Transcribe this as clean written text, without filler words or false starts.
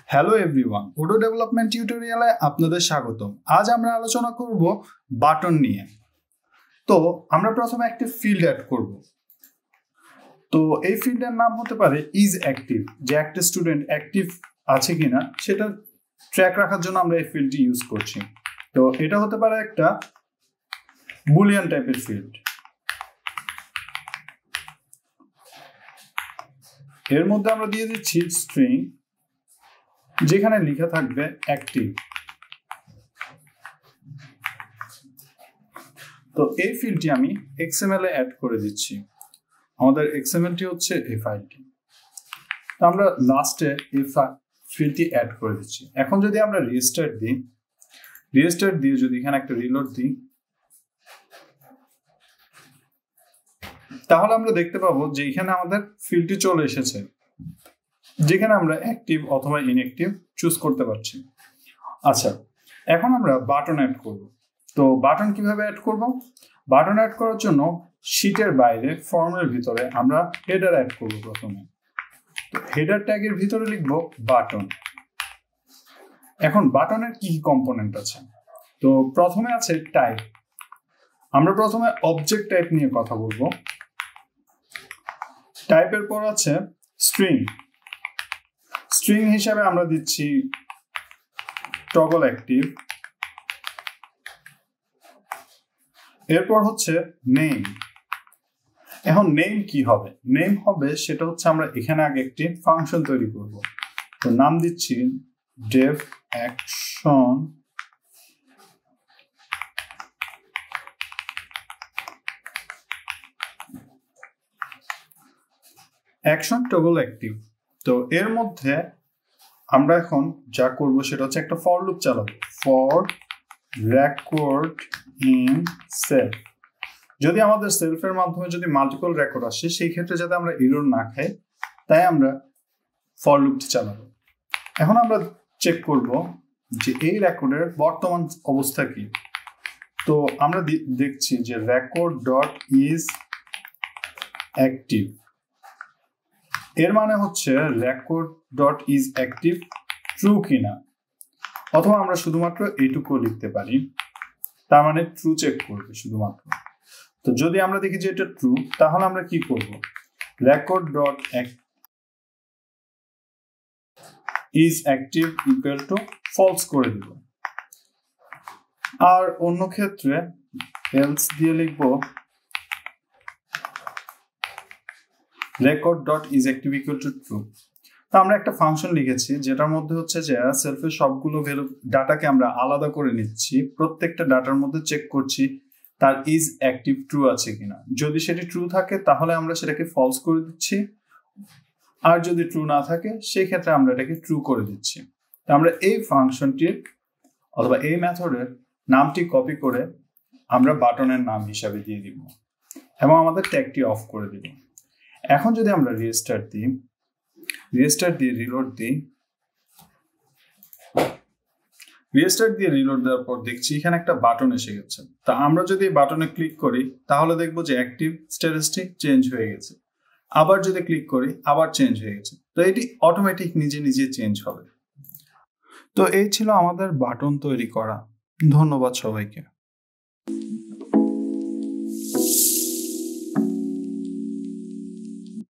Hello everyone, Odoo development টিউটোরিয়ালে আপনাদের স্বাগতম। আজ আমরা আলোচনা করব বাটন নিয়ে। তো আমরা প্রথমে একটি ফিল্ড অ্যাড করব। তো এই ফিল্ডের নাম হতে পারে ইজ অ্যাক্টিভ, যে একটা স্টুডেন্ট অ্যাক্টিভ আছে কিনা সেটা ট্র্যাক রাখার জন্য আমরা এই ফিল্ডটি ইউজ করছি। তো এটা হতে পারে একটা বুলিয়ান টাইপের ফিল্ড। এর মধ্যে আমরা দিয়ে দিচ্ছি স্ট্রিং, যেখানে লেখা থাকবে অ্যাক্টিভ। তো এই ফিল্ডটি আমি এক্সএমএল এ অ্যাড করে দিচ্ছি। আমাদের এক্সএমএলটি হচ্ছে এই ফাইলটি। তো আমরা লাস্টে এই ফিল্ডটি অ্যাড করে দিচ্ছি। এখন যদি আমরা রিস্টার্ট দিয়ে যদি এখানে একটা রিলোড দিই, তাহলে আমরা দেখতে পাবো যে এখানে আমাদের ফিল্ডটি চলে এসেছে, যেখানে আমরা অ্যাক্টিভ অথবা ইনঅ্যাক্টিভ চুজ করতে পারছি। আচ্ছা, এখন আমরা বাটন অ্যাড করব। তো বাটন কিভাবে অ্যাড করব? বাটন অ্যাড করার জন্য শীটের বাইরে ফর্মের ভিতরে আমরা হেডার অ্যাড করব। প্রথমে তো হেডার ট্যাগের ভিতরে লিখব বাটন। এখন বাটনের কি কি কম্পোনেন্ট আছে? তো প্রথমে আছে টাইপ। আমরা প্রথমে অবজেক্ট টাইপ নিয়ে কথা বলবো। টাইপের পর আছে স্ট্রিং। স্ট্রিং হিসাবে আমরা দিচ্ছি টগল অ্যাক্টিভ। এরপর হচ্ছে নেম। এখন নেম কি হবে? নেম হবে সেটা হচ্ছে আমরা এখানে আগে একটি ফাংশন তৈরি করব। তো নাম দিচ্ছি ডেভ অ্যাকশন টগল অ্যাক্টিভ। তো এর মধ্যে আমরা এখন যা করব সেটা হচ্ছে একটা ফর লুপ চালাবো। For record in self. যদি আমাদের সেলফের মাধ্যমে যদি মাল্টিপল রেকর্ড আসে, সেই ক্ষেত্রে যাতে আমরা এরর না খাই, তাই আমরা ফর লুপটি চালাবো। এখন আমরা চেক করব যে এই রেকর্ডের বর্তমান অবস্থা কি। তো আমরা দেখছি যে রেকর্ড ডট ইজ অ্যাক্টিভ, এর মানে হচ্ছে record dot is active true কিনা। অথবা আমরা শুধুমাত্র এইটুকু লিখতে পারি, তার মানে ট্রু চেক করবে শুধুমাত্র। তো যদি আমরা দেখি যে এটা ট্রু, তাহলে আমরা কি করব? Record dot is active equal to false করে দিব। আর অন্য ক্ষেত্রে এলস দিয়ে লিখব record dot is active equal to true. তো আমরা একটা ফাংশন লিখেছি যেটার মধ্যে হচ্ছে যে সেলফের সবগুলো ভ্যালু ডাটাকে আমরা আলাদা করে নিচ্ছি। প্রত্যেকটা ডাটার মধ্যে চেক করছি তার ইজ অ্যাক্টিভ ট্রু আছে কিনা। যদি সেটি ট্রু থাকে তাহলে আমরা সেটাকে ফলস করে দিচ্ছি, আর যদি ট্রু না থাকে সেই ক্ষেত্রে আমরা এটাকে ট্রু করে দিচ্ছি। তো আমরা এই ফাংশনটির অথবা এই মেথডের নামটি কপি করে আমরা বাটনের নাম হিসাবে দিয়ে দিব এবং আমাদের ট্যাগটি অফ করে দিব। এখন যদি আমরা রিস্টার্ট দিয়ে রিলোড দেওয়ার পর দেখছি এখানে একটা বাটন এসে গেছে। তা আমরা যদি বাটনে ক্লিক করি তাহলে দেখবো যে অ্যাক্টিভ স্ট্যাটিস্টিক চেঞ্জ হয়ে গেছে। আবার যদি ক্লিক করি আবার চেঞ্জ হয়ে গেছে। তো এটি অটোমেটিক নিজে চেঞ্জ হবে। তো এই ছিল আমাদের বাটন তৈরি করা। ধন্যবাদ সবাইকে।